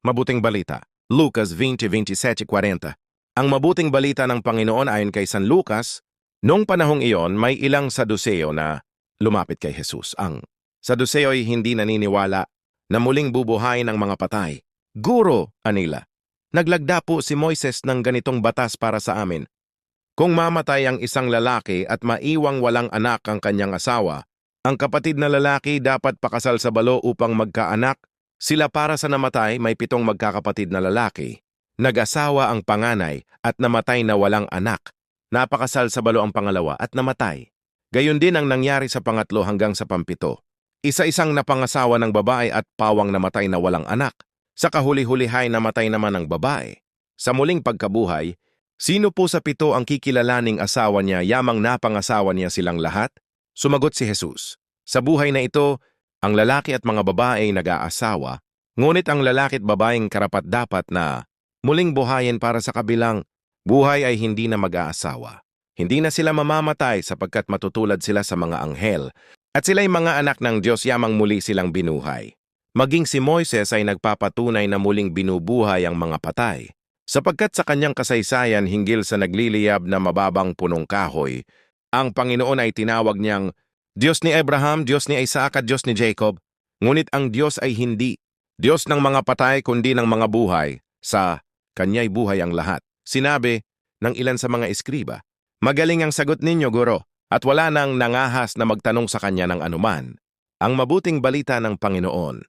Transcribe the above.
Mabuting balita. Lucas 20:27-40. Ang mabuting balita ng Panginoon ayon kay San Lucas, noong panahong iyon may ilang Saduseo na lumapit kay Jesus. Ang Saduseo ay hindi naniniwala na muling bubuhayin ang mga patay. Guro, anila, naglagda po si Moises ng ganitong batas para sa amin. Kung mamatay ang isang lalaki at maiwang walang anak ang kanyang asawa, ang kapatid na lalaki dapat pakasal sa balo upang magkaanak. Sila para sa namatay may 7 magkakapatid na lalaki. Nag-asawa ang panganay at namatay na walang anak. Napakasal sa balo ang pangalawa at namatay. Gayon din ang nangyari sa pangatlo hanggang sa pampito. Isa-isang napangasawa ng babae at pawang namatay na walang anak. Sa kahuli-hulihay namatay naman ang babae. Sa muling pagkabuhay, sino po sa 7 ang kikilalaning asawa niya yamang napangasawa niya silang lahat? Sumagot si Jesus, sa buhay na ito, ang lalaki at mga babae ay nag-aasawa, ngunit ang lalaki at babaeng karapat-dapat na muling buhayin para sa kabilang buhay ay hindi na mag-aasawa. Hindi na sila mamamatay sapagkat matutulad sila sa mga anghel at sila'y mga anak ng Diyos yamang muli silang binuhay. Maging si Moises ay nagpapatunay na muling binubuhay ang mga patay sapagkat sa kanyang kasaysayan hinggil sa nagliliyab na mababang punong kahoy, ang Panginoon ay tinawag niyang Diyos ni Abraham, Diyos ni Isaac at Diyos ni Jacob, ngunit ang Diyos ay hindi Diyos ng mga patay kundi ng mga buhay, sa Kanya'y buhay ang lahat. Sinabi ng ilan sa mga eskriba, magaling ang sagot ninyo, Guro, at wala nang nangahas na magtanong sa Kanya ng anuman. Ang mabuting balita ng Panginoon.